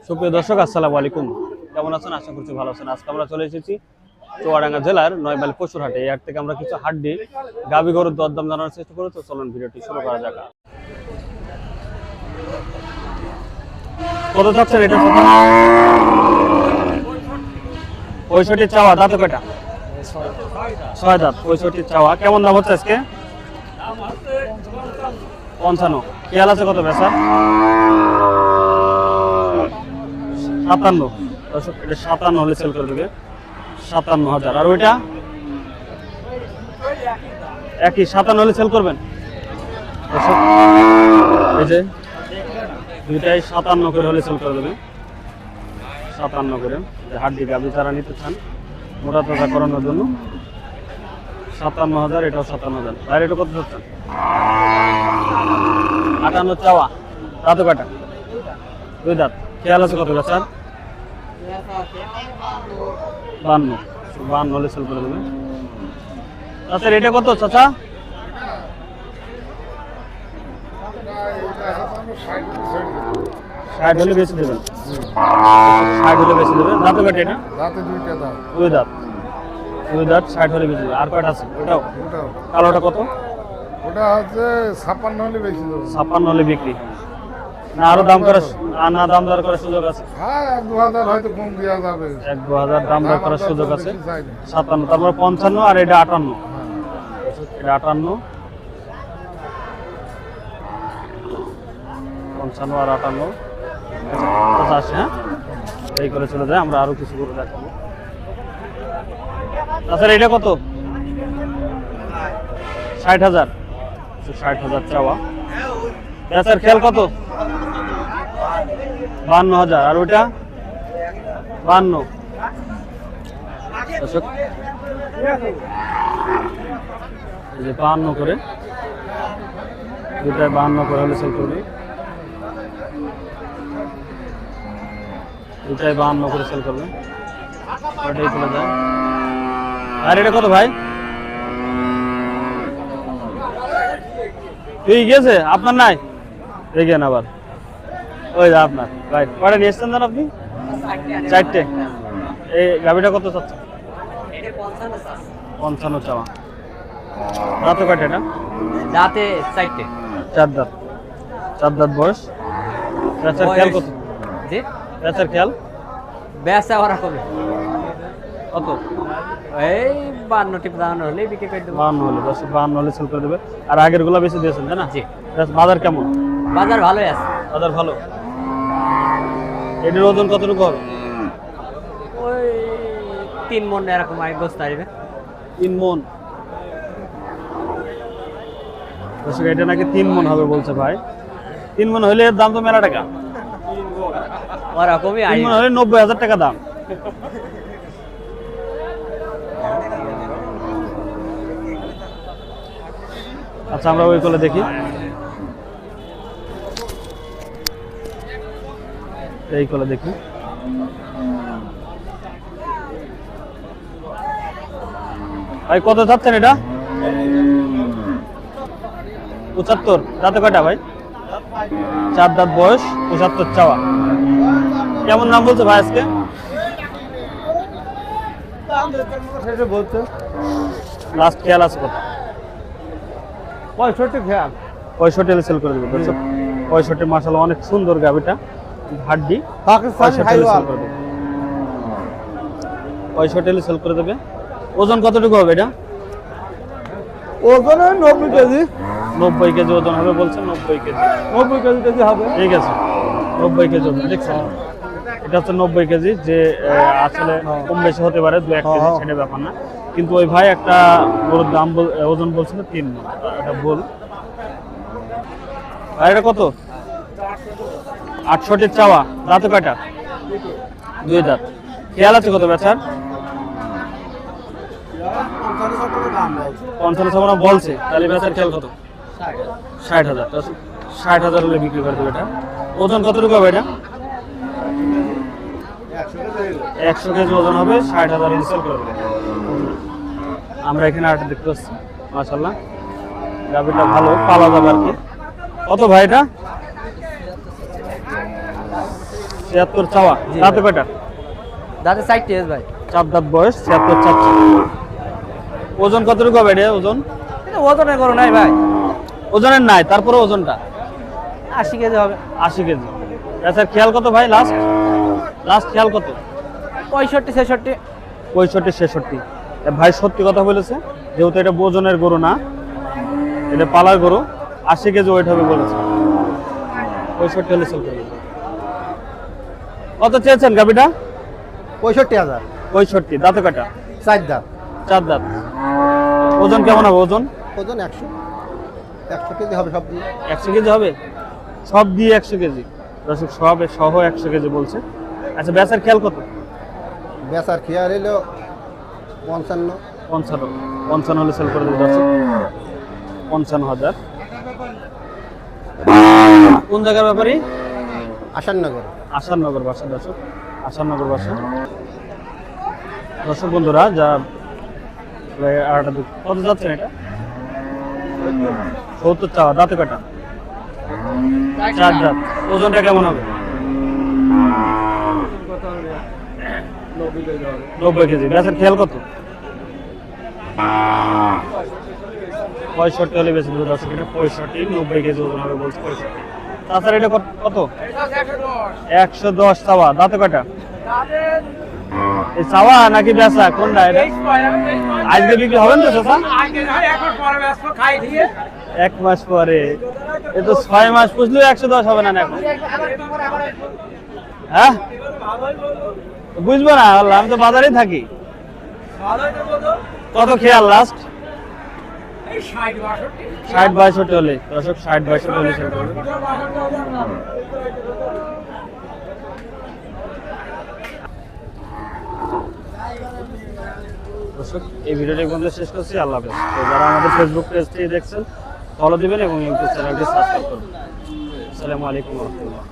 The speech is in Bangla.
সুপ্রিয় দর্শক, আসসালামু আলাইকুম। কেমন আছেন? আশা করছি ভালো আছেন। আজকে আমরা চলে এসেছি চুয়াডাঙ্গা জেলার নয়মাইল পশুর হাটে। এই হাট থেকে আমরা কিছু হাড্ডি গাভী গরুর দরদাম জানার চেষ্টা করব। তো চলুন ভিডিওটি শুরু করা যাক। কত চাচ্ছেন এটা? 65 চাওয়া, দাঁত কয়টা? 6 দাঁত। 65 চাওয়া। কেমন দাম হচ্ছে আজকে? 55। খেয়াল আছে কত বেচা? 57। দর্শক, এটা 57 হলে সেল করে দেবে। 57,000। আর ওইটা একই 57 হলে সেল করবেন। দর্শক, এই যে দুইটাই 57 করে হলে সেল করে দেবে। 57 করে। হাড্ডি গাভী যারা নিতে চান মোটা তাজা করানোর জন্য 57,000। এটাও 57,000। আর এটা কত চাচ্ছেন? 58 চাওয়া, দাঁত কাটা, 2 দাঁত। খেয়াল আছে কত বেচা? 52 হলে সেল করে দেবে। আচ্ছা, এটা কত চাচা? 60 হলে বেশি দেবেন। 60 হলে বেশি দেবেন। দাঁত কাটে এটা? দাঁতে দুইটা দাঁত। 2 দাঁত। 2 দাঁত 60 হলে বেশি দেবে। আর কয়টা আছে? ওটাও কালোটা কত? ওটা হচ্ছে 56 হলে বেশি দেবো। 56 হলে বিক্রি না? আরো দাম করার দাম দর করার সুযোগ আছে? হ্যাঁ, 1-2,000 হয়তো কম দেওয়া যাবে। 1-2,000 দাম দর করার সুযোগ আছে। 57, তারপর 55 আর এটা 58। এটা 58, 55 আর 58 85। হ্যাঁ, এই করে চলে যায়। আমরা আরো কিছু করে দেখাবো। তাছাড়া এটা কত? 60,000। 60,000 চাওয়া। বেচার খেয়াল কত? 52,000। আর ওইটা 52। দর্শক, এই যে 52 করে, দুটায় 52 করে হলে সেল করবে। দুটায় 52 করে সেল করবে। ওটাই চলে যায়। আর এটা কত ভাই? ঠিক গেছে আপনার? নাই দেখেন আবার। ওই যে আপনার রাইট। কয়টা নিয়ে এসছেন জান আপনি? 4টে। এই গাভিটা কত চাচ্ছে? 55 চাওয়া। দাঁত কয়টা এটা? দাঁতে 4টে। 4 দাঁত। 4 দাঁত বয়স। বেচার খেয়াল কত? জি, বেচার খেয়াল বেচা ওরা কবে? কত? এই 52 হলেই বিক্রি করে দেবো। 52 হলে। 52 হলে সেল করে দেবে। আর আগের গুলা বেশি দিয়েছেন তাই না? জি। বাজার কেমন? বাজার ভালোই আছে। বাজার ভালো। এটার ওজন কতটুকু হবে? ওই 3 মণ এরকম গোস্ত আসবে। 3 মণ। দর্শক, এটা নাকি 3 মণ হবে বলছে ভাই। 3 মণ হলে এর দাম তো মেলা টাকা। ওরকমই 3 মণ হলে 90,000 টাকা দাম। আচ্ছা, আমরা ওই কোলে দেখি। এই কোলে দেখি। ভাই কত চাচ্ছেন এটা? 75। দাঁতে কয়টা ভাই? 4 দাঁত বয়স। 75 চাওয়া। কেমন দাম বলছে ভাই আজকে? লাস্ট খেয়াল আছে কত? 65 খেয়াল। 65 হলে সেল করে দেবে। 65 মাশাআল্লাহ, অনেক সুন্দর গাভিটা। হাড্ডি পাকিস্তানি হাইওয়াল। 65 হলে সেল করে দেবে। ওজন কতটুকু হবে এটা? ওজন 90 কেজি। 90 কেজি ওজন হবে বলছেন। 90 কেজি। 90 কেজি হবে। ঠিক আছে, 90 কেজি ওজন। দেখছেন, এটা হচ্ছে 90 কেজি। যে আসলে কম বেশি হতে পারে 2-1 কেজি, সেটা ব্যাপার না। কিন্তু ওই ভাই একটা গরুর দাম ওজন বলছিল 3 মণ। এটা বল। আর এটা কত? 68 চাওয়া। দাঁত কয়টা? 2 দাঁত। খেয়াল আছে কত বেচার? 55 বলছে। তাহলে বেচার খেয়াল কত? 60,000। 60,000 হলে বিক্রি করে দেবে। এটা ওজন কতটুকু হবে? এটা 100 কেজি ওজন হবে। 60,000 হলে সেল করে দেবে। আমরা এখানে আরেকটা দেখতে পাচ্ছি, মাশাআল্লাহ গাভীটা ভালো পালা যাবে আর কি। কত ভাই এটা? 76 চাওয়া, জি দাঁতে ভাই। কয়টা? দাঁতে 4 টেস ভাই। 4 দাঁত বয়স, 76 চাচ্ছে। ওজন কতটুকু হবে এটা ওজন? এটা ওজনের গরু নাই ভাই, ওজনের নাই, তারপরে ওজনটা 80 কেজি হবে। 80 কেজি। আচ্ছা খেয়াল কত ভাই লাস্ট? লাস্ট খেয়াল কত? 65 66। 65 66। ভাই সত্যি কথা বলেছে, যেহেতু এটা ওজনের গরু না, এটা পালার গরু, 80 কেজি ওয়েট হবে বলেছে। 65 হলে সেল করবে। কত চেয়েছেন গাবিটা? 65,000 65। দাঁতে কয়টা? 4 দাঁত 4 দাঁত। ওজন কেমন হবে ওজন? ওজন 100 কেজি হবে সব দিয়ে 100 কেজি হবে, সব দিয়ে 100 কেজি। দর্শক সহ 100 কেজি বলছে। আচ্ছা বেচার খেয়াল কত? বেচার খেয়াল এলো 55 55 হলে সেল করে দেবে দর্শক। 55,000। কোন জায়গার ব্যাপারই? আসাননগর আসাননগর বাসা দর্শক, আসাননগর বাসা। দর্শক বন্ধুরা যা কত যাচ্ছেন এটা? 70 চাওয়া, দাঁতে কয়টা? 4 দাঁত। ওজনটা কেমন হবে? 90 কেজি। বেচার খেয়াল কত? 65 হলে বেশি দেবে দর্শক। এটা 65, 90 কেজি ওজন হবে বলছে। 65। তাছাড়া এটা কত? 110 চাওয়া, দাঁতে কয়টা? এই চাওয়া নাকি বেচা কোনটা এটা? আজকে বিক্রি হবেন তো চাচা? 1 মাস পরে। এ তো 6 মাস পুষলেও 110 হবে না এখন। হ্যাঁ বুঝবো না, আল্লাহ, আমি তো বাজারেই থাকি। কত খেয়াল লাস্ট? 60-62 হলে দর্শক, 60-62 হলে সেল করবে। দর্শক এই ভিডিওটি বন্ধু শেষ করছি। আল্লাহ হাফেজ। তো যারা আমাদের ফেসবুক পেজটি দেখছেন ফলো দিবেন এবং ইউটিউব চ্যানেলটি সাবস্ক্রাইব করবেন। আসসালামু আলাইকুম ওয়া রাহমাতুল্লাহ।